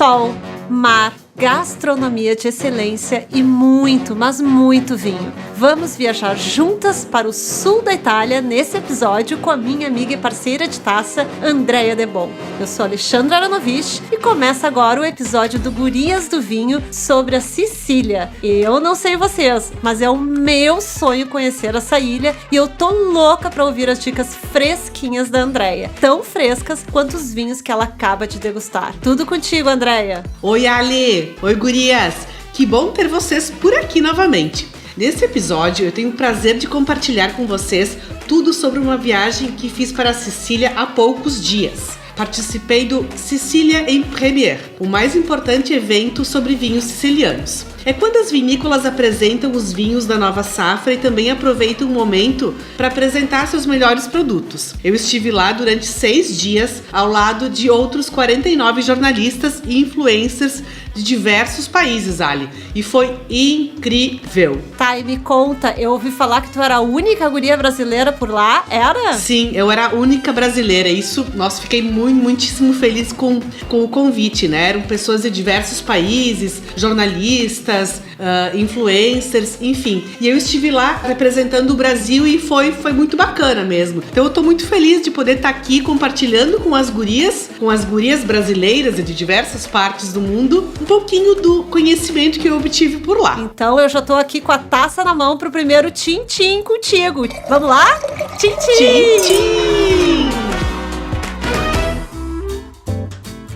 sol, mar, gastronomia de excelência e muito, mas muito vinho. Vamos viajar juntas para o sul da Itália nesse episódio com a minha amiga e parceira de taça, Andrea De Bon. Eu sou Alexandra Aronovich e começa agora o episódio do Gurias do Vinho sobre a Sicília. Eu não sei vocês, mas é o meu sonho conhecer essa ilha e eu tô louca para ouvir as dicas fresquinhas da Andrea, tão frescas quanto os vinhos que ela acaba de degustar. Tudo contigo, Andrea. Oi, Ali! Oi, gurias! Que bom ter vocês por aqui novamente. Nesse episódio, eu tenho o prazer de compartilhar com vocês tudo sobre uma viagem que fiz para a Sicília há poucos dias. Participei do Sicília em Premier, o mais importante evento sobre vinhos sicilianos. É quando as vinícolas apresentam os vinhos da nova safra e também aproveitam o momento para apresentar seus melhores produtos. Eu estive lá durante 6 dias, ao lado de outros 49 jornalistas e influencers de diversos países, Ali. E foi incrível. Tá, e me conta, eu ouvi falar que tu era a única guria brasileira por lá, era? Sim, eu era a única brasileira. Isso, nossa, fiquei muitíssimo feliz com o convite, né? Eram pessoas de diversos países, jornalistas, influencers, enfim. E eu estive lá representando o Brasil e foi muito bacana mesmo. Então eu tô muito feliz de poder estar aqui compartilhando com as gurias brasileiras e de diversas partes do mundo, um pouquinho do conhecimento que eu obtive por lá. Então eu já tô aqui com a taça na mão pro primeiro tchim-tchim contigo. Vamos lá? Tchim-tchim! Tchim-tchim!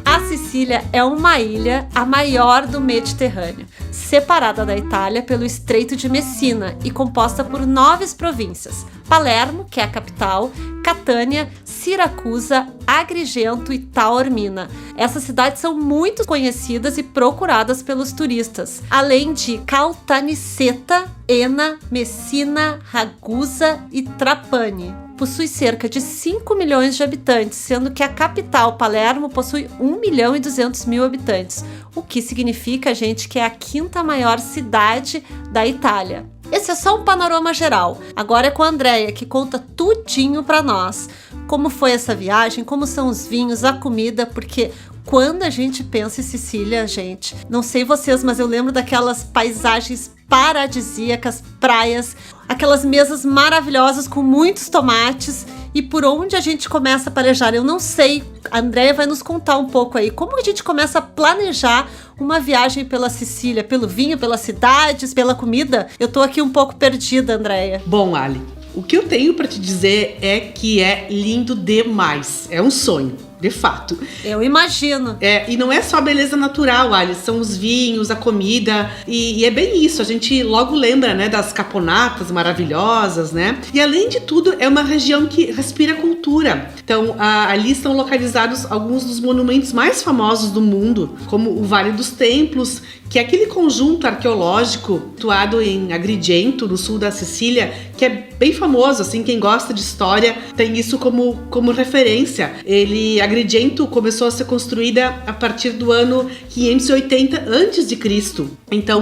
A Sicília é uma ilha, a maior do Mediterrâneo, separada da Itália pelo Estreito de Messina e composta por 9 províncias: Palermo, que é a capital, Catânia, Siracusa, Agrigento e Taormina. Essas cidades são muito conhecidas e procuradas pelos turistas, além de Caltanissetta, Enna, Messina, Ragusa e Trapani. Possui cerca de 5 milhões de habitantes, sendo que a capital, Palermo, possui 1.200.000 habitantes, o que significa, gente, que é a 5ª maior cidade da Itália. Esse é só um panorama geral. Agora é com a Andrea, que conta tudinho pra nós. Como foi essa viagem, como são os vinhos, a comida, porque quando a gente pensa em Sicília, gente, não sei vocês, mas eu lembro daquelas paisagens paradisíacas, praias, aquelas mesas maravilhosas com muitos tomates. E por onde a gente começa a planejar? Eu não sei. A Andrea vai nos contar um pouco aí. Como a gente começa a planejar uma viagem pela Sicília? Pelo vinho, pelas cidades, pela comida? Eu tô aqui um pouco perdida, Andrea. Bom, Ali, o que eu tenho para te dizer é que é lindo demais. É um sonho. De fato. Eu imagino. E não é só a beleza natural, Alice, são os vinhos, a comida, e é bem isso, a gente logo lembra, né, das caponatas maravilhosas, né? E além de tudo, é uma região que respira cultura. Então, ali estão localizados alguns dos monumentos mais famosos do mundo, como o Vale dos Templos, que é aquele conjunto arqueológico situado em Agrigento, no sul da Sicília, que é bem famoso, assim, quem gosta de história tem isso como referência. Agrigento começou a ser construída a partir do ano 580 a.C. Então,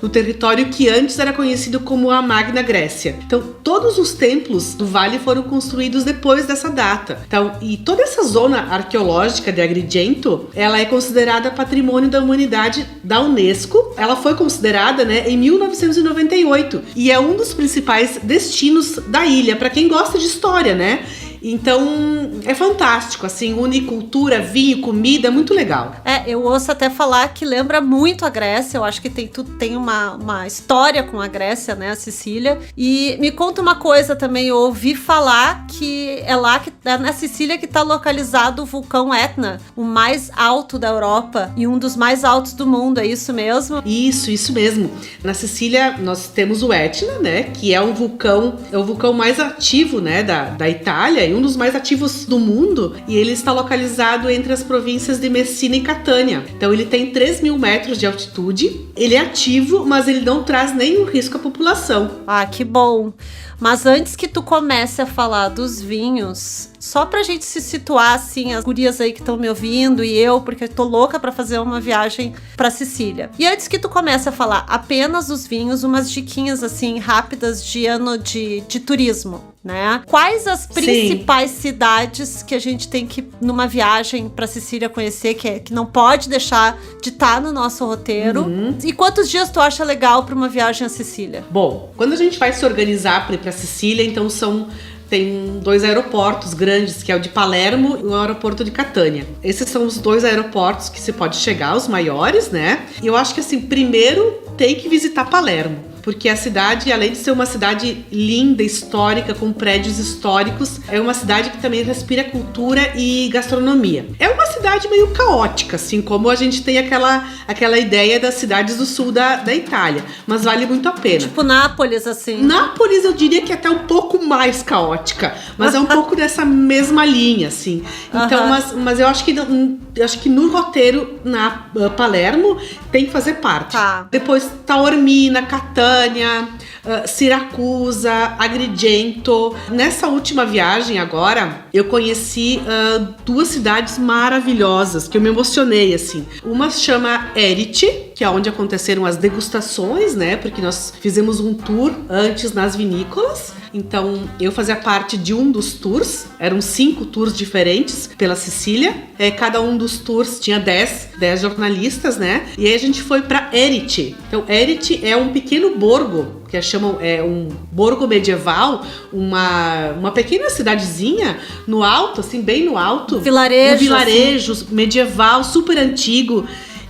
no território que antes era conhecido como a Magna Grécia. Então, todos os templos do vale foram construídos depois dessa data. Então, e toda essa zona arqueológica de Agrigento, ela é considerada Patrimônio da Humanidade da Unesco. Ela foi considerada, né, em 1998 e é um dos principais destinos da ilha, para quem gosta de história, né? Então, é fantástico, assim, une cultura, vinho, comida, muito legal. Eu ouço até falar que lembra muito a Grécia, eu acho que tem uma história com a Grécia, né, a Sicília. E me conta uma coisa também, eu ouvi falar que é lá, é na Sicília que está localizado o vulcão Etna, o mais alto da Europa e um dos mais altos do mundo, é isso mesmo? Isso mesmo. Na Sicília, nós temos o Etna, né, que é o vulcão mais ativo, né, da Itália, um dos mais ativos do mundo, e ele está localizado entre as províncias de Messina e Catânia. Então ele tem 3.000 metros de altitude, ele é ativo, mas ele não traz nenhum risco à população. Ah, que bom! Mas antes que tu comece a falar dos vinhos, só pra gente se situar, assim, as gurias aí que estão me ouvindo e eu, porque eu tô louca pra fazer uma viagem pra Sicília. E antes que tu comece a falar apenas dos vinhos, umas diquinhas, assim, rápidas de ano de turismo. né? Quais as principais cidades que a gente tem que, numa viagem pra Sicília, conhecer, que não pode deixar de estar no nosso roteiro? E quantos dias tu acha legal pra uma viagem à Sicília? Bom, quando a gente vai se organizar para ir pra Sicília, então tem 2 aeroportos grandes, que é o de Palermo e o aeroporto de Catânia. Esses são os 2 aeroportos que você pode chegar, os maiores, né? E eu acho que, assim, primeiro tem que visitar Palermo. Porque a cidade, além de ser uma cidade linda, histórica, com prédios históricos, é uma cidade que também respira cultura e gastronomia. É uma cidade meio caótica, assim, como a gente tem aquela ideia das cidades do sul da Itália. Mas vale muito a pena. Tipo Nápoles, assim. Nápoles, eu diria que é até um pouco mais caótica. Mas é um pouco dessa mesma linha, assim. Então, mas eu acho que no roteiro, na Palermo, tem que fazer parte. Tá. Depois, Taormina, Catânia, Siracusa, Agrigento. Nessa última viagem agora, eu conheci 2 cidades maravilhosas que eu me emocionei, assim. Uma se chama Eriti, que é onde aconteceram as degustações, né? Porque nós fizemos um tour antes nas vinícolas. Então, eu fazia parte de um dos tours. Eram 5 tours diferentes pela Sicília. Cada um dos tours tinha 10 jornalistas, né? E aí a gente foi para Eriti. Então, Eriti é um pequeno borgo, que chamam um borgo medieval, uma pequena cidadezinha no alto, assim, bem no alto. Vilarejo. Um vilarejo assim. medieval, super antigo.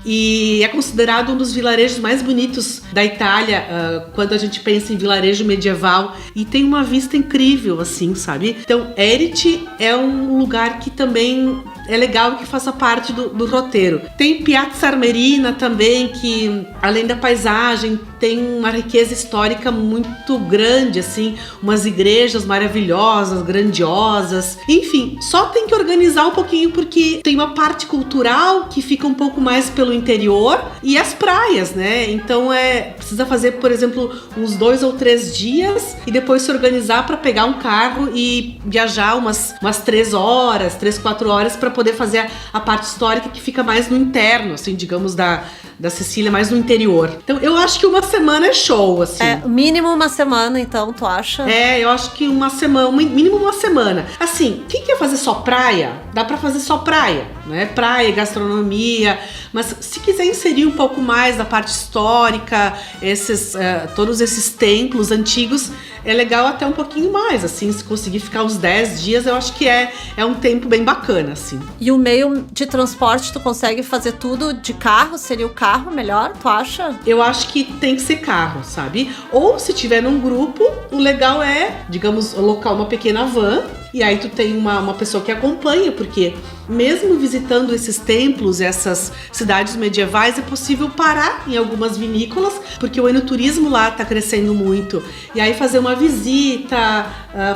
E é considerado um dos vilarejos mais bonitos da Itália, quando a gente pensa em vilarejo medieval. E tem uma vista incrível, assim, sabe? Então, Eriti é um lugar que também é legal que faça parte do roteiro. Tem Piazza Armerina também, que além da paisagem, tem uma riqueza histórica muito grande, assim, umas igrejas maravilhosas, grandiosas. Enfim, só tem que organizar um pouquinho, porque tem uma parte cultural que fica um pouco mais pelo interior e as praias, né? Então precisa fazer, por exemplo, uns 2 ou 3 dias e depois se organizar para pegar um carro e viajar umas 3 horas, 3, 4 horas para poder fazer a parte histórica que fica mais no interno, assim, digamos, da Sicília, mais no interior. Então, eu acho que uma semana é show, assim. Mínimo uma semana, então, tu acha? Eu acho que uma semana, mínimo uma semana. Assim, quem quer fazer só praia, dá pra fazer só praia, né? Praia, gastronomia, mas se quiser inserir um pouco mais da parte histórica, todos esses templos antigos, é legal até um pouquinho mais, assim, se conseguir ficar uns 10 dias, eu acho que é um tempo bem bacana, assim. E o meio de transporte, tu consegue fazer tudo de carro? Seria o carro melhor, tu acha? Eu acho que tem que ser carro, sabe? Ou se tiver num grupo, o legal é, digamos, alocar uma pequena van, e aí tu tem uma pessoa que acompanha, porque mesmo visitando esses templos, essas cidades medievais, é possível parar em algumas vinícolas, porque o enoturismo lá tá crescendo muito. E aí fazer uma visita,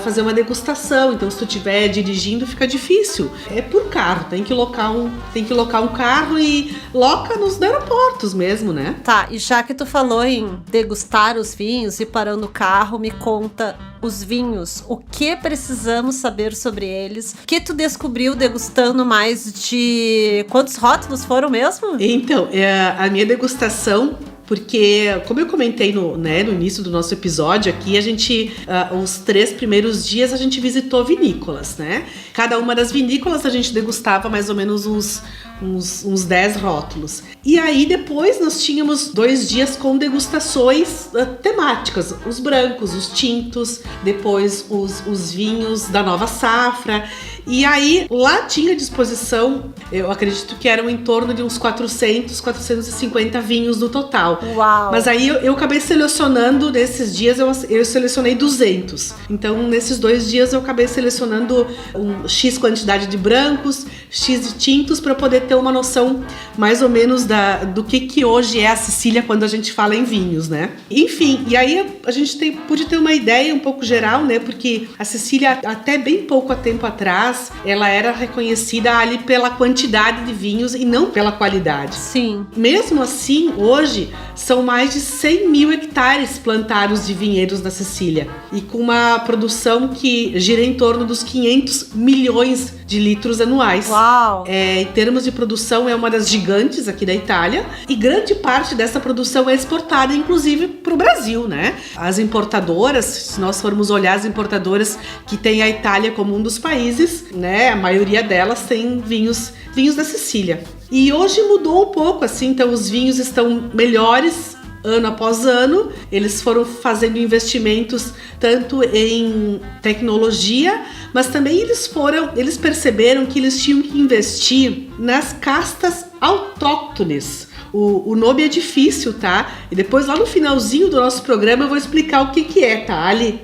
fazer uma degustação. Então, se tu estiver dirigindo, fica difícil. É por carro, tem que locar um carro e loca nos aeroportos mesmo, né? Tá, e já que tu falou em degustar os vinhos e parando o carro, me conta os vinhos, o que precisamos saber sobre eles? O que tu descobriu degustando mais de... Quantos rótulos foram mesmo? Então, a minha degustação... Porque, como eu comentei no início do nosso episódio aqui, a gente, os 3 primeiros dias, a gente visitou vinícolas, né? Cada uma das vinícolas a gente degustava mais ou menos uns 10 rótulos. E aí, depois, nós tínhamos 2 dias com degustações temáticas. Os brancos, os tintos, depois os vinhos da nova safra. E aí, lá tinha à disposição, eu acredito que eram em torno de uns 450 vinhos no total. Uau! Mas aí eu acabei selecionando, nesses dias eu selecionei 200. Então, nesses 2 dias eu acabei selecionando um X quantidade de brancos, X de tintos, para poder ter uma noção mais ou menos do que hoje é a Sicília quando a gente fala em vinhos, né? Enfim, e aí a gente pôde ter uma ideia um pouco geral, né? Porque a Sicília, até bem pouco tempo atrás, ela era reconhecida ali pela quantidade de vinhos e não pela qualidade. Sim. Mesmo assim, hoje, são mais de 100 mil hectares plantados de vinhedos na Sicília. E com uma produção que gira em torno dos 500 milhões de litros anuais. Uau! Em termos de produção é uma das gigantes aqui da Itália e grande parte dessa produção é exportada, inclusive, para o Brasil, né? As importadoras, se nós formos olhar as importadoras que tem a Itália como um dos países, né? A maioria delas tem vinhos da Sicília. E hoje mudou um pouco, assim, então os vinhos estão melhores ano após ano. Eles foram fazendo investimentos tanto em tecnologia, mas também eles perceberam que eles tinham que investir nas castas autóctones. O nome é difícil, tá? E depois lá no finalzinho do nosso programa eu vou explicar o que é, tá, Ali?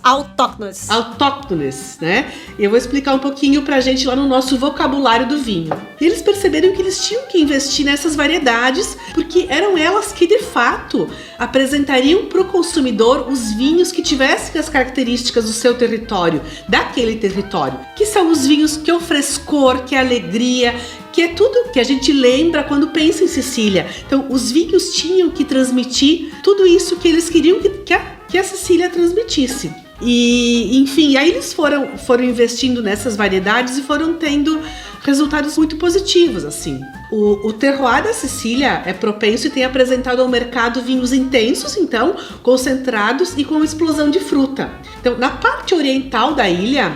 Autóctones, né? Eu vou explicar um pouquinho pra gente lá no nosso vocabulário do vinho. E eles perceberam que eles tinham que investir nessas variedades porque eram elas que, de fato, apresentariam pro consumidor os vinhos que tivessem as características do seu território, daquele território. Que são os vinhos que é o frescor, que é a alegria, que é tudo que a gente lembra quando pensa em Sicília. Então, os vinhos tinham que transmitir tudo isso que eles queriam que a Sicília transmitisse. E, enfim, aí eles foram investindo nessas variedades e foram tendo resultados muito positivos, assim. O terroir da Sicília é propenso e tem apresentado ao mercado vinhos intensos, então, concentrados e com explosão de fruta. Então, na parte oriental da ilha,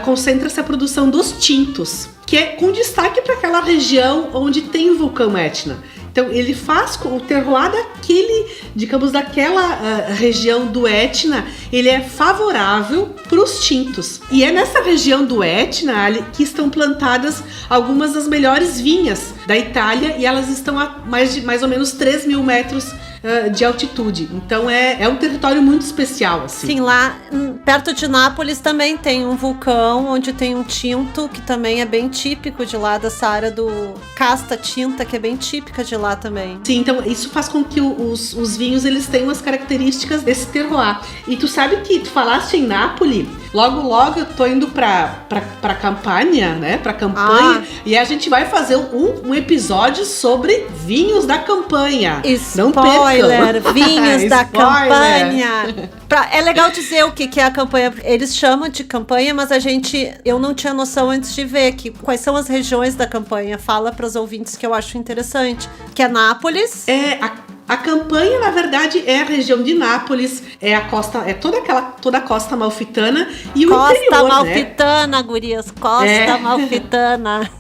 concentra-se a produção dos tintos, que é com destaque para aquela região onde tem o vulcão Etna. Então ele faz o terroir daquela região do Etna, ele é favorável para os tintos. E é nessa região do Etna que estão plantadas algumas das melhores vinhas da Itália e elas estão a mais ou menos 3.000 metros de altitude. Então é um território muito especial, assim. Sim, lá perto de Nápoles também tem um vulcão onde tem um tinto que também é bem típico de lá, dessa área do casta tinta, que é bem típica de lá também. Sim, então isso faz com que os vinhos eles tenham as características desse terroir. E tu sabe que tu falaste em Nápoles, logo eu tô indo pra Campania, né? Pra Campanha, e a gente vai fazer um episódio sobre vinhos da Campanha. Não percam. Vinhos da Campanha. É legal dizer o que é a Campanha. Eles chamam de Campanha, mas eu não tinha noção antes de ver quais são as regiões da Campanha. Fala para os ouvintes, que eu acho interessante. Que é Nápoles. A Campanha, na verdade, é a região de Nápoles, é a costa, é toda a costa amalfitana e o Costa interior, Amalfitana, né? Gurias, Costa Amalfitana.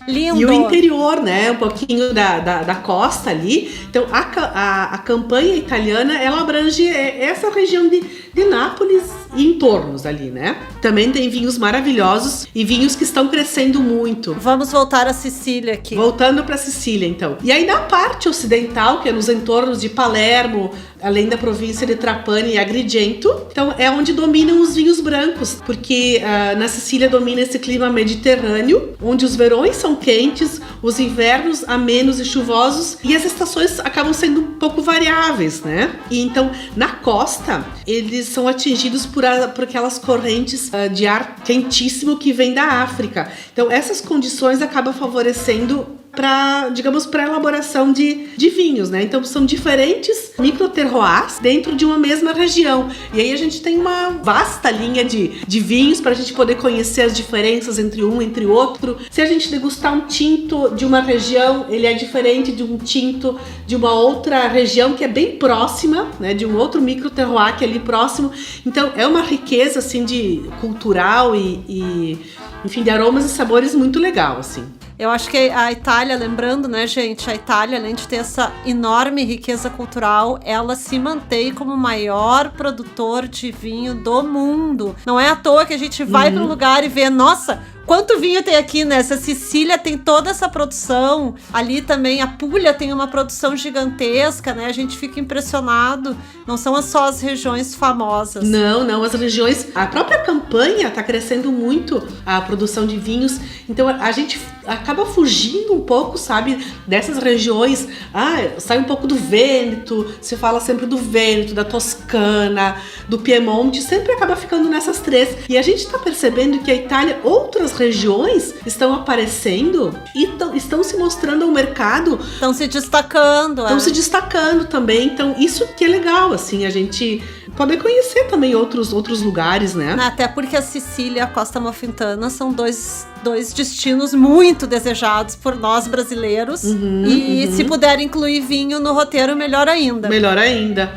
Lindo. E o interior, né? Um pouquinho da costa ali. Então, a Campanha italiana, ela abrange essa região de Nápoles e entornos ali, né? Também tem vinhos maravilhosos e vinhos que estão crescendo muito. Vamos voltar à Sicília aqui. Voltando para Sicília, então. E aí, na parte ocidental, que é nos entornos de Palermo, além da província de Trapani e Agrigento, então é onde dominam os vinhos brancos, porque na Sicília domina esse clima mediterrâneo, onde os verões são quentes, os invernos amenos e chuvosos, e as estações acabam sendo um pouco variáveis, né? E então, na costa, eles são atingidos por aquelas correntes de ar quentíssimo que vem da África. Então, essas condições acabam favorecendo para a elaboração de vinhos, né? Então são diferentes microterroirs dentro de uma mesma região. E aí a gente tem uma vasta linha de vinhos para a gente poder conhecer as diferenças entre um e outro. Se a gente degustar um tinto de uma região, ele é diferente de um tinto de uma outra região que é bem próxima, né? De um outro microterroir que é ali próximo. Então é uma riqueza assim de cultural e enfim, de aromas e sabores muito legal, assim. Eu acho que a Itália, lembrando, né, gente, a Itália, além de ter essa enorme riqueza cultural, ela se mantém como o maior produtor de vinho do mundo. Não é à toa que a gente vai para um lugar e vê, nossa, quanto vinho tem aqui, né? Essa Sicília tem toda essa produção. Ali também a Puglia tem uma produção gigantesca, né? A gente fica impressionado. Não são só as regiões famosas. Não, as regiões... A própria Campanha está crescendo muito a produção de vinhos. Então a gente acaba fugindo um pouco, sabe? Dessas regiões. Sai um pouco do Vêneto. Se fala sempre do Vêneto, da Toscana, do Piemonte. Sempre acaba ficando nessas três. E a gente está percebendo que a Itália, outras regiões estão aparecendo e estão se mostrando ao mercado. Estão se destacando. Estão se destacando também. Então, isso que é legal, assim, a gente poder conhecer também outros lugares, né? Até porque a Sicília e a Costa Amalfitana são dois dois destinos muito desejados por nós brasileiros. Se puder incluir vinho no roteiro, melhor ainda. Melhor ainda.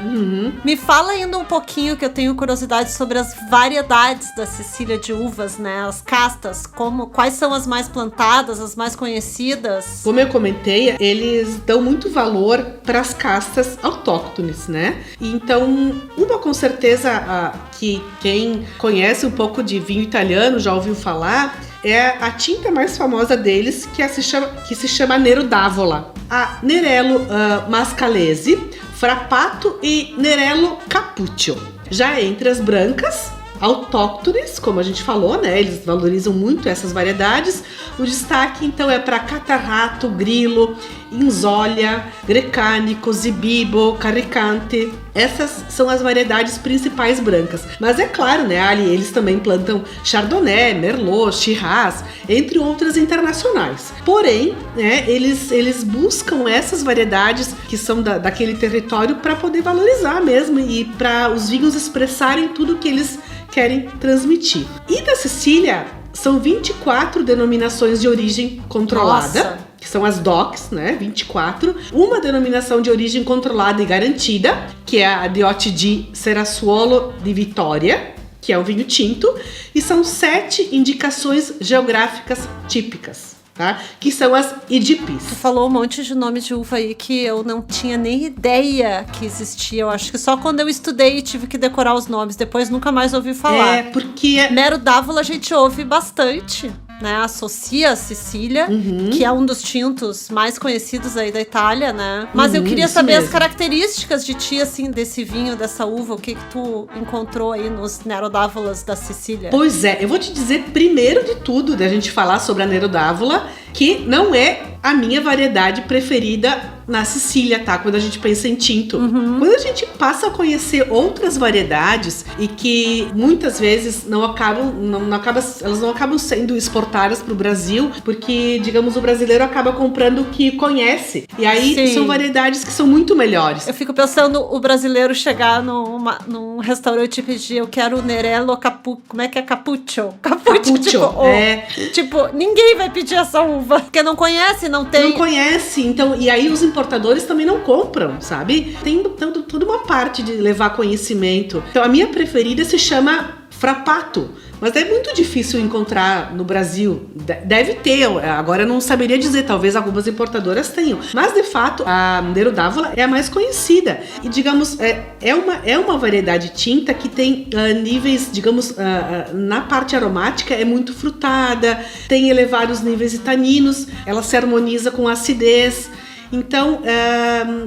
Me fala ainda um pouquinho, que eu tenho curiosidade sobre as variedades da Sicília de uvas, né? As castas, quais são as mais plantadas, as mais conhecidas? Como eu comentei, eles dão muito valor para as castas autóctones, né? Então, uma com certeza que quem conhece um pouco de vinho italiano já ouviu falar, é a tinta mais famosa deles, que se chama Nero d'Avola. A Nerello Mascalese, Frappato e Nerello Cappuccio. Já entre as brancas, autóctones, como a gente falou, né? Eles valorizam muito essas variedades. O destaque, então, é para Catarrato, Grillo, Inzolia, Grecanico, Zibibo, Carricante. Essas são as variedades principais brancas. Mas é claro, né, Ali, eles também plantam Chardonnay, Merlot, Shiraz, entre outras internacionais. Porém, né, eles buscam essas variedades que são daquele território para poder valorizar mesmo e para os vinhos expressarem tudo que eles querem transmitir. E da Sicília, são 24 denominações de origem controlada. Nossa. Que são as DOCs, né? 24. Uma denominação de origem controlada e garantida, que é a Diote di Cerasuolo di Vittoria, que é um vinho tinto. E são 7 indicações geográficas típicas, tá? Que são as IGPs. Tu falou um monte de nome de uva aí que eu não tinha nem ideia que existia. Eu acho que só quando eu estudei tive que decorar os nomes. Depois nunca mais ouvi falar. É, porque... Nero d'Avola a gente ouve bastante, né? Associa a Sicília, que é um dos tintos mais conhecidos aí da Itália, né? Mas eu queria saber mesmo. as características de ti, assim, desse vinho, dessa uva. O que tu encontrou aí nos Nero d'Avolas da Sicília? Pois é, eu vou te dizer primeiro de tudo, da gente falar sobre a Nero d'Avola, que não é a minha variedade preferida na Sicília, tá? Quando a gente pensa em tinto. Quando a gente passa a conhecer outras variedades e que muitas vezes elas não acabam sendo exportadas para o Brasil, porque, digamos, o brasileiro acaba comprando o que conhece. E aí Sim. São variedades que são muito melhores. Eu fico pensando o brasileiro chegar num restaurante e pedir, eu quero Nerello Cappuccio. Como é que é? Cappuccio. Cappuccio, Tipo, ninguém vai pedir essa uva, porque não conhece, não tem. Não conhece, então, e aí os importadores também não compram, sabe? Tem toda uma parte de levar conhecimento. Então, a minha preferida se chama Frappato, mas é muito difícil encontrar no Brasil. Deve ter, agora eu não saberia dizer, talvez algumas importadoras tenham. Mas, de fato, a Nero d'Avola é a mais conhecida. E, digamos, é uma variedade tinta que tem níveis, digamos, na parte aromática é muito frutada, tem elevados níveis de taninos, ela se harmoniza com a acidez. Então,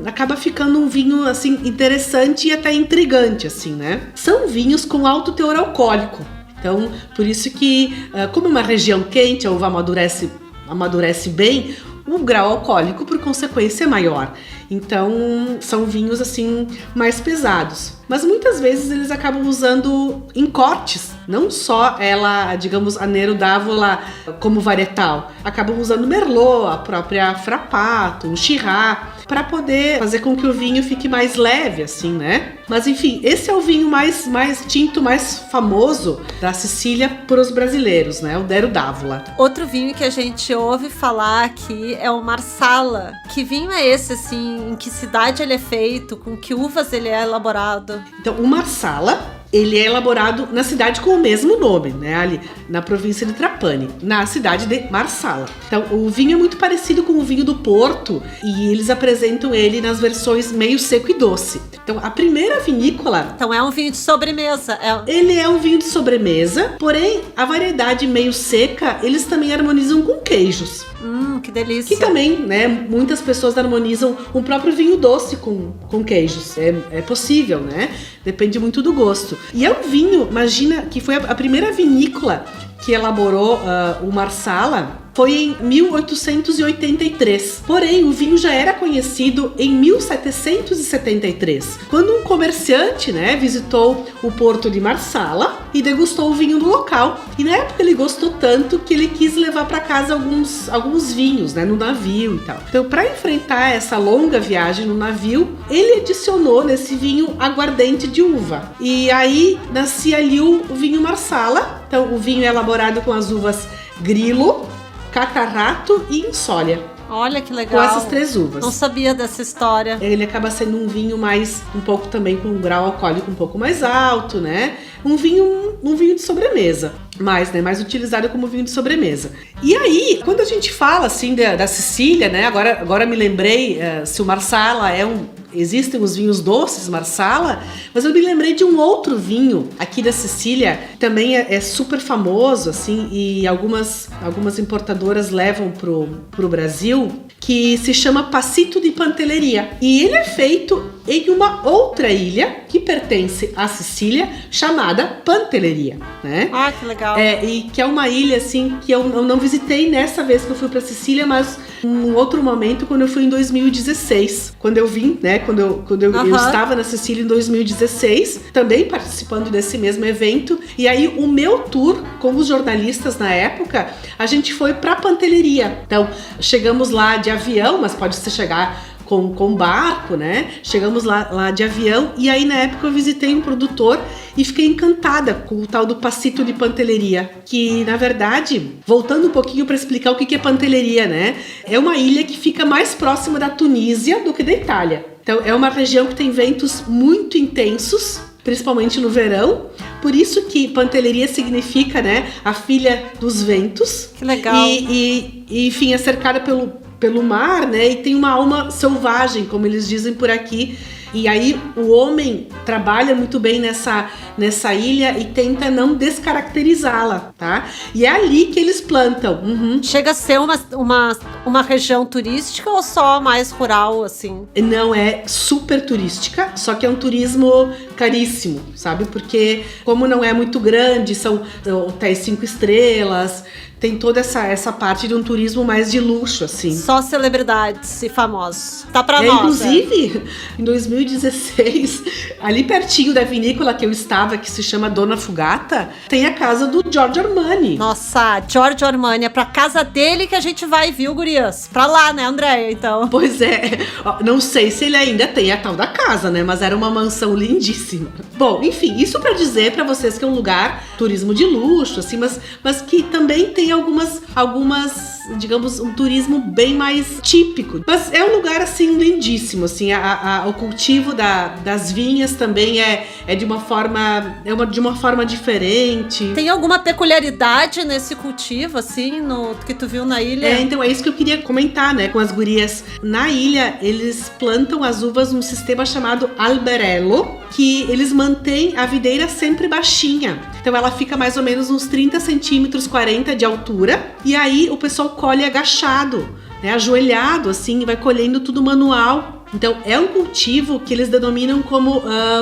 acaba ficando um vinho, assim, interessante e até intrigante, assim, né? São vinhos com alto teor alcoólico. Então, por isso que, como é uma região quente, a uva amadurece bem, o grau alcoólico, por consequência, é maior. Então, são vinhos, assim, mais pesados. Mas muitas vezes eles acabam usando em cortes, não só ela, digamos, a Nero d'Avola como varietal. Acabam usando Merlot, a própria Frappato, o Shiraz, para poder fazer com que o vinho fique mais leve, assim, né? Mas enfim, esse é o vinho mais tinto, mais famoso da Sicília para os brasileiros, né? O Nero d'Avola. Outro vinho que a gente ouve falar aqui é o Marsala. Que vinho é esse, assim? Em que cidade ele é feito? Com que uvas ele é elaborado? Então, o Marsala, ele é elaborado na cidade com o mesmo nome, né? Ali na província de Trapani, na cidade de Marsala. Então, o vinho é muito parecido com o vinho do Porto e eles apresentam ele nas versões meio seco e doce. Então, a primeira vinícola... Então, é um vinho de sobremesa. Ele é um vinho de sobremesa, porém, a variedade meio seca, eles também harmonizam com queijos. Que delícia. Que também, né, muitas pessoas harmonizam o próprio vinho doce com queijos. É possível, né? Depende muito do gosto. E é um vinho, imagina, que foi a primeira vinícola que elaborou o Marsala, foi em 1883. Porém, o vinho já era conhecido em 1773, quando um comerciante, né, visitou o porto de Marsala e degustou o vinho do local. E na época ele gostou tanto que ele quis levar para casa alguns vinhos, né, no navio e tal. Então, para enfrentar essa longa viagem no navio, ele adicionou nesse vinho aguardente de uva. E aí nascia ali o vinho Marsala. Então, o vinho é elaborado com as uvas Grilo, Catarrato e Insólia. Olha que legal. Com essas 3 uvas. Não sabia dessa história. Ele acaba sendo um vinho mais, um pouco também com um grau alcoólico um pouco mais alto, né? Um vinho de sobremesa. Mais utilizado como vinho de sobremesa. E aí, quando a gente fala assim da Sicília, né? Agora me lembrei, se o Marsala existem os vinhos doces Marsala, mas eu me lembrei de um outro vinho aqui da Sicília, também é super famoso, assim, e algumas importadoras levam pro Brasil, que se chama Passito di Pantelleria. E ele é feito em uma outra ilha que pertence à Sicília, chamada Pantelleria, né? Ah, que legal. E que é uma ilha, assim, que eu não visitei nessa vez que eu fui pra Sicília, mas em outro momento, quando eu fui em 2016. Quando eu vim, né? Quando eu estava na Sicília em 2016, também participando desse mesmo evento. E aí, o meu tour com os jornalistas na época, a gente foi pra Pantelleria. Então, chegamos lá de avião, mas pode se chegar com barco, né? Chegamos lá de avião e aí na época eu visitei um produtor e fiquei encantada com o tal do Passito di Pantelleria, que na verdade, voltando um pouquinho para explicar o que é Pantelleria, né? É uma ilha que fica mais próxima da Tunísia do que da Itália. Então é uma região que tem ventos muito intensos, principalmente no verão. Por isso que Pantelleria significa, né, a filha dos ventos. Que legal. E enfim, é cercada pelo mar, né? E tem uma alma selvagem, como eles dizem por aqui. E aí o homem trabalha muito bem nessa ilha e tenta não descaracterizá-la, tá? E é ali que eles plantam. Chega a ser uma região turística ou só mais rural, assim? Não, é super turística, só que é um turismo caríssimo, sabe? Porque como não é muito grande, são hotéis 5 estrelas, tem toda essa parte de um turismo mais de luxo, assim. Só celebridades e famosos. Tá pra nós. Inclusive, em 2016, ali pertinho da vinícola que eu estava, que se chama Dona Fugata, tem a casa do Giorgio Armani. Nossa, Giorgio Armani, é pra casa dele que a gente vai, viu, gurias? Pra lá, né, Andréia, então. Pois é. Não sei se ele ainda tem a tal da casa, né? Mas era uma mansão lindíssima. Bom, enfim, isso pra dizer pra vocês que é um lugar turismo de luxo, assim, mas que também tem algumas, digamos, um turismo bem mais típico. Mas é um lugar, assim, lindíssimo, assim, o cultivo das vinhas também é de uma forma diferente. Tem alguma peculiaridade nesse cultivo, assim, que tu viu na ilha? Então é isso que eu queria comentar, né, com as gurias. Na ilha, eles plantam as uvas num sistema chamado alberello, que eles mantêm a videira sempre baixinha. Então ela fica mais ou menos uns 30 centímetros, 40 de altura. E aí o pessoal colhe agachado, né, ajoelhado, assim, e vai colhendo tudo manual. Então é um cultivo que eles denominam como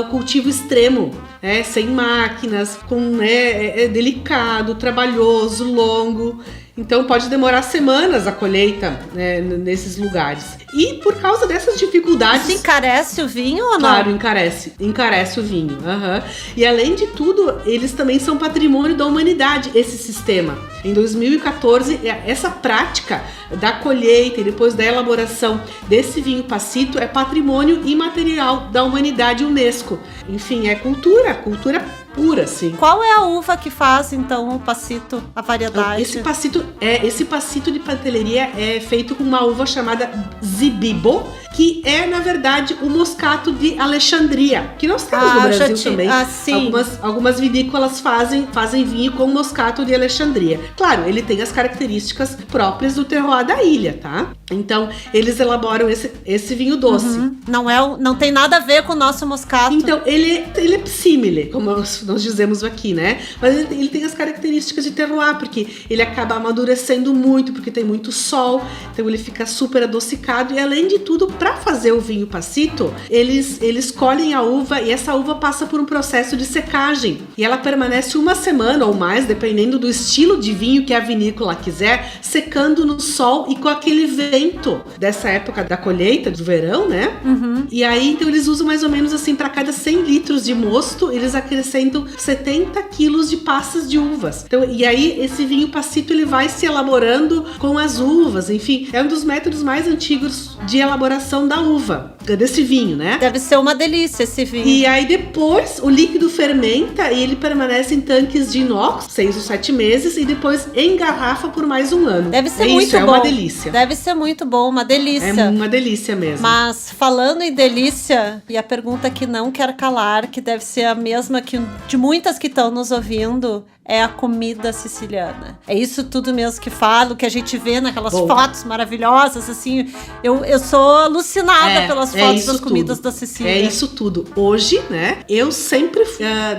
cultivo extremo, né, sem máquinas, é delicado, trabalhoso, longo. Então pode demorar semanas a colheita, né, nesses lugares. E por causa dessas dificuldades... Isso encarece o vinho ou não? Claro, encarece o vinho. E além de tudo, eles também são patrimônio da humanidade, esse sistema. Em 2014, essa prática da colheita e depois da elaboração desse vinho Passito é patrimônio imaterial da humanidade UNESCO. Enfim, é cultura pura, assim. Qual é a uva que faz, então, o Passito, a variedade? Esse Passito de Pantelleria é feito com uma uva chamada Zibibo, que é, na verdade, o moscato de Alexandria, que nós temos no Brasil também. Sim. Algumas vinícolas fazem vinho com moscato de Alexandria. Claro, ele tem as características próprias do terroir da ilha, tá? Então, eles elaboram esse vinho doce. Não tem nada a ver com o nosso moscato. Então, ele é simile, como nós dizemos aqui, né? Mas ele tem as características de terroir, porque ele acaba amadurecendo muito, porque tem muito sol, então ele fica super adocicado. E além de tudo, para fazer o vinho Passito, eles colhem a uva e essa uva passa por um processo de secagem. E ela permanece 1 semana ou mais, dependendo do estilo de vinho que a vinícola quiser, secando no sol e com aquele vento dessa época da colheita, do verão, né? E aí, então, eles usam mais ou menos assim, para cada 100 litros de mosto, eles acrescentam 70 quilos de passas de uvas. Então, e aí, esse vinho Passito, ele vai se elaborando com as uvas. Enfim, é um dos métodos mais antigos de elaboração da uva. desse vinho, né? Deve ser uma delícia esse vinho. E aí depois o líquido fermenta e ele permanece em tanques de inox 6 ou 7 meses e depois engarrafa por mais um ano. Deve ser muito bom. É uma delícia. Deve ser muito bom, uma delícia. É uma delícia mesmo. Mas falando em delícia, e a pergunta que não quer calar, que deve ser a mesma que de muitas que estão nos ouvindo, é a comida siciliana. É isso tudo mesmo que falo, que a gente vê naquelas fotos maravilhosas, assim. Eu sou alucinada pelas fotos das comidas da Sicília. É isso tudo. Hoje, né, eu sempre,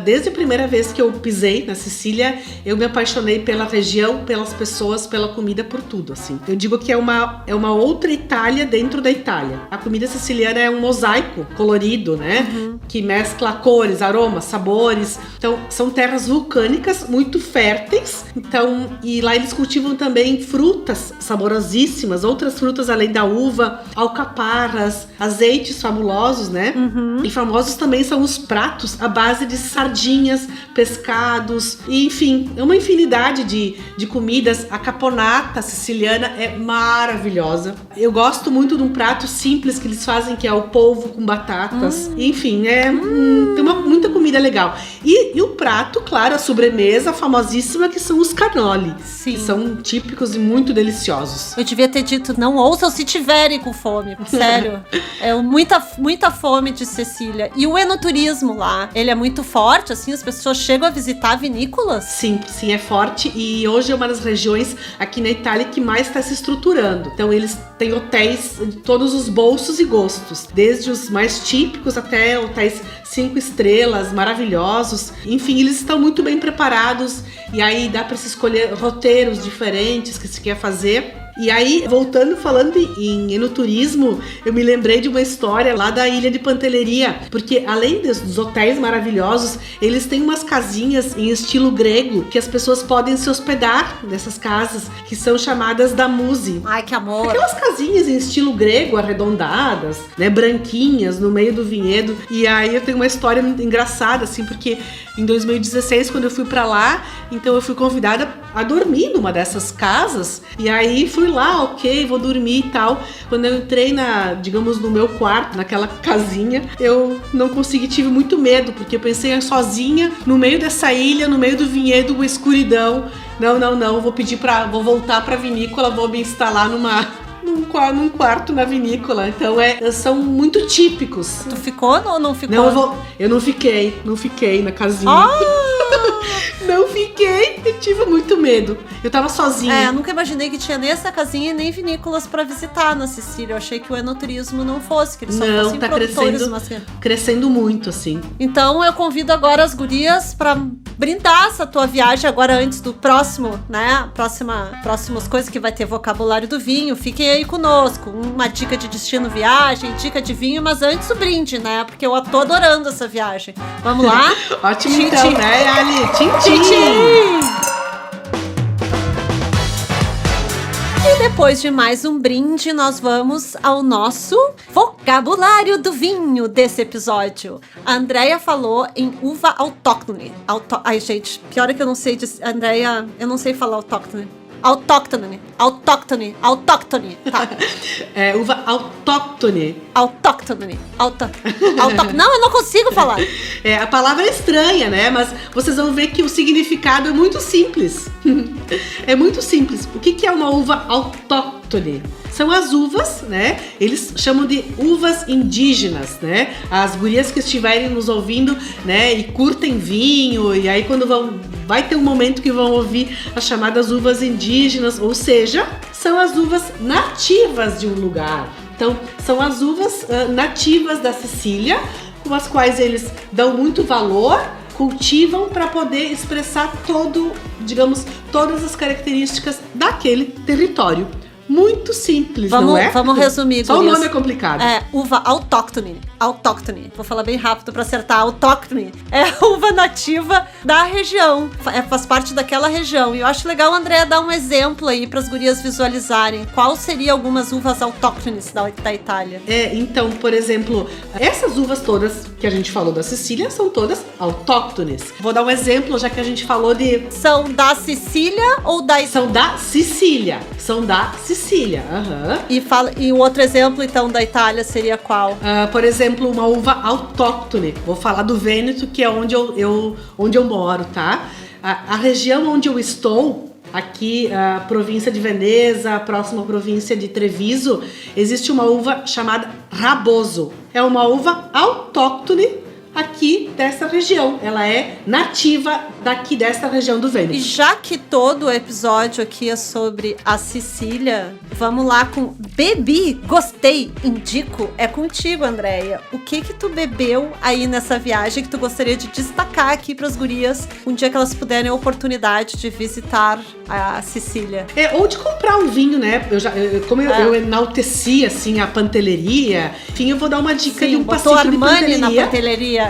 desde a primeira vez que eu pisei na Sicília, eu me apaixonei pela região, pelas pessoas, pela comida, por tudo, assim. Eu digo que é uma outra Itália dentro da Itália. A comida siciliana é um mosaico colorido, né, que mescla cores, aromas, sabores. Então, são terras vulcânicas muito férteis, então, e lá eles cultivam também frutas saborosíssimas, outras frutas além da uva, alcaparras, azeites fabulosos, né? E famosos também são os pratos à base de sardinhas, pescados, e enfim, é uma infinidade de comidas. A caponata siciliana é maravilhosa. Eu gosto muito de um prato simples que eles fazem, que é o polvo com batatas. Enfim, tem muita comida legal. E o prato, claro, a sobremesa famosíssima, que são os cannoli. Sim. Que são típicos e muito deliciosos. Eu devia ter dito, não ouçam se tiverem com fome. Sério. É muita fome de Sicília. E o enoturismo lá, ele é muito forte, assim, as pessoas chegam a visitar vinícolas? Sim, é forte. E hoje é uma das regiões aqui na Itália que mais está se estruturando. Então eles têm hotéis de todos os bolsos e gostos. Desde os mais típicos até hotéis 5 estrelas, maravilhosos. Enfim, eles estão muito bem preparados. E aí dá para se escolher roteiros diferentes que se quer fazer. E aí, voltando, falando em enoturismo, eu me lembrei de uma história lá da ilha de Pantelleria, porque além dos hotéis maravilhosos, eles têm umas casinhas em estilo grego, que as pessoas podem se hospedar nessas casas, que são chamadas damuse. Ai, que amor! Aquelas casinhas em estilo grego, arredondadas, né, branquinhas, no meio do vinhedo. E aí eu tenho uma história engraçada, assim, porque em 2016, quando eu fui pra lá, então eu fui convidada a dormir numa dessas casas, e aí fui lá, ok, vou dormir e tal. Quando eu entrei digamos, no meu quarto, naquela casinha, eu não consegui, tive muito medo, porque eu pensei sozinha, no meio dessa ilha, no meio do vinhedo, uma escuridão. Não, vou voltar pra vinícola, vou me instalar num quarto na vinícola. Então são muito típicos. Tu ficou ou não ficou? Não, eu não fiquei na casinha. Não fiquei, eu tive muito medo. Eu tava sozinha. Eu nunca imaginei que tinha nem essa casinha e nem vinícolas pra visitar na Sicília. Eu achei que o enoturismo não fosse, que eles só fossem tá produtores. crescendo muito, assim. Então eu convido agora as gurias pra brindar essa tua viagem agora antes do próximo, né? Próximas coisas que vai ter vocabulário do vinho. Fiquem aí conosco. Uma dica de destino viagem, dica de vinho, mas antes o brinde, né? Porque eu tô adorando essa viagem. Vamos lá? Ótimo, então, né, Ali? Tchim, E depois de mais um brinde, nós vamos ao nosso vocabulário do vinho desse episódio. A Andrea falou em uva autóctone. Ai, gente, pior é que eu não sei dizer. Andrea, eu não sei falar autóctone. Autóctone. Tá. Uva autóctone. Autóctone. Não, eu não consigo falar. A palavra é estranha, né? Mas vocês vão ver que o significado é muito simples. É muito simples. O que é uma uva autóctone? São as uvas, né? Eles chamam de uvas indígenas, né? As gurias que estiverem nos ouvindo, né? E curtem vinho, e aí quando vai ter um momento que vão ouvir as chamadas uvas indígenas, ou seja, são as uvas nativas de um lugar. Então, são as uvas nativas da Sicília, com as quais eles dão muito valor, cultivam para poder expressar todas as características daquele território. Muito simples, não é? Vamos resumir, só o nome é complicado. Uva autóctone. Vou falar bem rápido para acertar. Autóctone é a uva nativa da região. Faz parte daquela região. E eu acho legal, André, dar um exemplo aí para as gurias visualizarem. Qual seria algumas uvas autóctones da Itália? Então, por exemplo, essas uvas todas que a gente falou da Sicília são todas autóctones. Vou dar um exemplo, já que a gente falou de... São da Sicília ou da... São da Sicília. São da Sicília. E o outro exemplo, então, da Itália seria qual? Por exemplo, uma uva autóctone. Vou falar do Vêneto, que é onde eu moro, tá? A região onde eu estou... Aqui, a província de Veneza, a próxima província de Treviso, existe uma uva chamada Raboso. É uma uva autóctone aqui dessa região. Ela é nativa daqui dessa região do Vêneto. E já que todo o episódio aqui é sobre a Sicília, vamos lá com bebi, gostei, indico, é contigo, Andréia. O que tu bebeu aí nessa viagem que tu gostaria de destacar aqui para as gurias, um dia que elas puderem a oportunidade de visitar a Sicília? Ou de comprar um vinho, né? Eu enalteci, assim, a panteleria. Enfim, eu vou dar uma dica de um passito de panteleria. Na panteleria.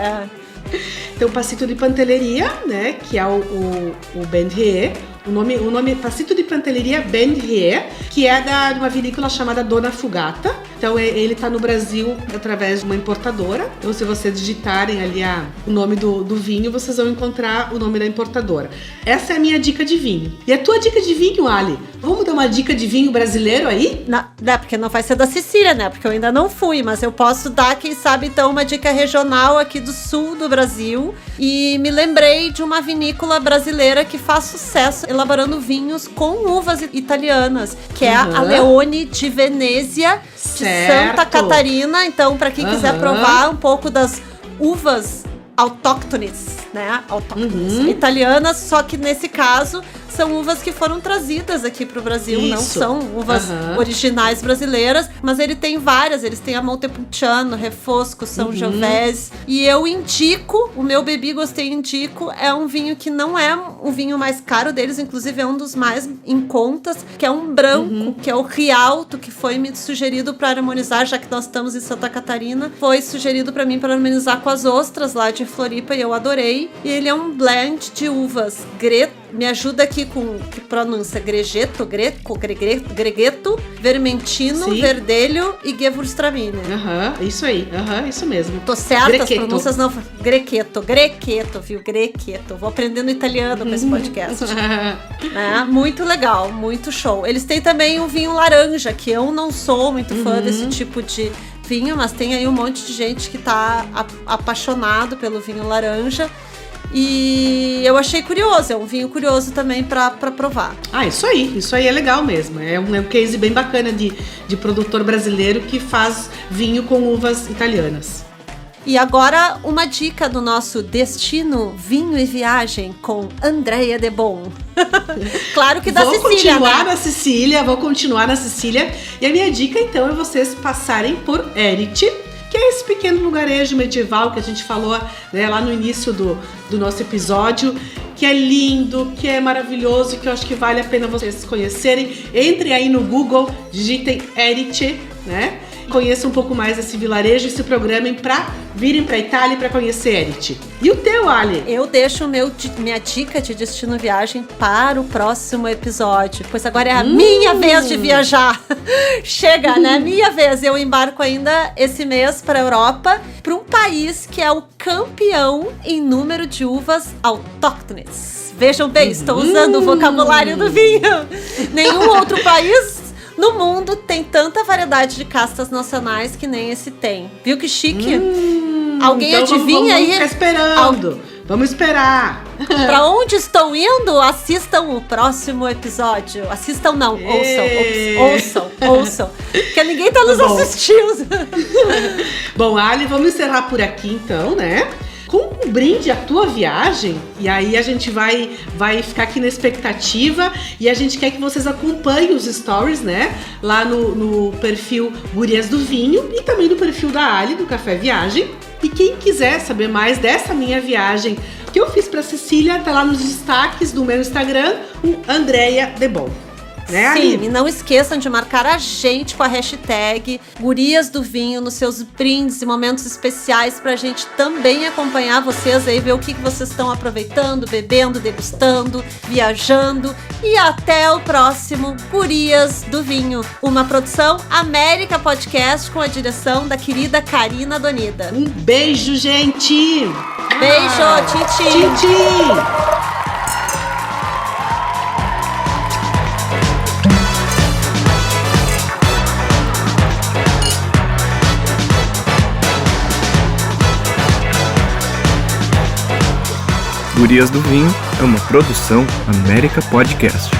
Tem um passito de panteleria, né? Que é o Ben-Rie. O nome passito de panteleria Ben-Rie, que é de uma vinícola chamada Dona Fugata. Então ele tá no Brasil através de uma importadora. Então se vocês digitarem ali o nome do vinho, vocês vão encontrar o nome da importadora. Essa é a minha dica de vinho. E a tua dica de vinho, Ali? Vamos dar uma dica de vinho brasileiro aí? Não, porque não vai ser da Sicília, né? Porque eu ainda não fui, mas eu posso dar, quem sabe, então, uma dica regional aqui do sul do Brasil. E me lembrei de uma vinícola brasileira que faz sucesso elaborando vinhos com uvas italianas, que é a Leone di Venezia, de Santa Catarina. Então, para quem quiser provar um pouco das uvas autóctones, né? Autóctones italianas, só que nesse caso são uvas que foram trazidas aqui pro Brasil, não são uvas originais brasileiras, mas ele tem várias, eles têm a Montepulciano, Refosco, São Giovese, e eu indico, o meu Bebi Gostei indico, é um vinho que não é o vinho mais caro deles, inclusive é um dos mais em contas, que é um branco, que é o Rialto, que foi me sugerido para harmonizar, já que nós estamos em Santa Catarina, foi sugerido para mim para harmonizar com as ostras lá de Floripa e eu adorei, e ele é um blend de uvas me ajuda aqui com que pronúncia Gregeto, Vermentino, Verdelho e Gewürztraminer. Isso aí, isso mesmo. Tô certa, as pronúncias não... Grequeto, viu? Grequeto. Vou aprendendo italiano com esse podcast. Muito legal, muito show. Eles têm também um vinho laranja, que eu não sou muito fã desse tipo de vinho, mas tem aí um monte de gente que tá apaixonado pelo vinho laranja. E eu achei curioso, é um vinho curioso também pra provar. Isso aí é legal mesmo. É um case bem bacana de produtor brasileiro que faz vinho com uvas italianas. E agora uma dica do nosso Destino Vinho e Viagem com Andréia Debon. Claro que da Sicília, Vou continuar na Sicília. E a minha dica então é vocês passarem por Erice, que é esse pequeno lugarejo medieval que a gente falou, né, lá no início do nosso episódio, que é lindo, que é maravilhoso, que eu acho que vale a pena vocês conhecerem. Entrem aí no Google, digitem Erice, né? Conheçam um pouco mais esse vilarejo e se programem para virem para Itália para conhecer Erice. E o teu, Ali? Eu deixo minha dica de destino viagem para o próximo episódio, pois agora é a minha vez de viajar. Chega, né? Minha vez. Eu embarco ainda esse mês para a Europa, para um país que é o campeão em número de uvas autóctones. Vejam bem, estou usando o vocabulário do vinho. Nenhum outro país no mundo tem tanta variedade de castas nacionais que nem esse tem. Viu que chique? Alguém então adivinha aí? Vamos ficar esperando. Vamos esperar. Pra onde estou indo? Assistam o próximo episódio. Assistam não, ouçam. Porque ninguém tá nos assistindo. Bom, Ali, vamos encerrar por aqui então, né? Com um brinde à tua viagem, e aí a gente vai ficar aqui na expectativa e a gente quer que vocês acompanhem os stories, né? Lá no perfil Gurias do Vinho e também no perfil da Ali, do Café Viagem. E quem quiser saber mais dessa minha viagem que eu fiz para Sicília, tá lá nos destaques do meu Instagram, o Andréia Debon. né, Sim, Ali? e não esqueçam de marcar a gente com a hashtag Gurias do Vinho nos seus brindes e momentos especiais pra gente também acompanhar vocês aí, ver o que vocês estão aproveitando, bebendo, degustando, viajando. E até o próximo Gurias do Vinho, uma produção América Podcast com a direção da querida Karina Donida. Um beijo, gente! Beijo, Titi! Titi! Gurias do Vinho é uma produção América Podcast.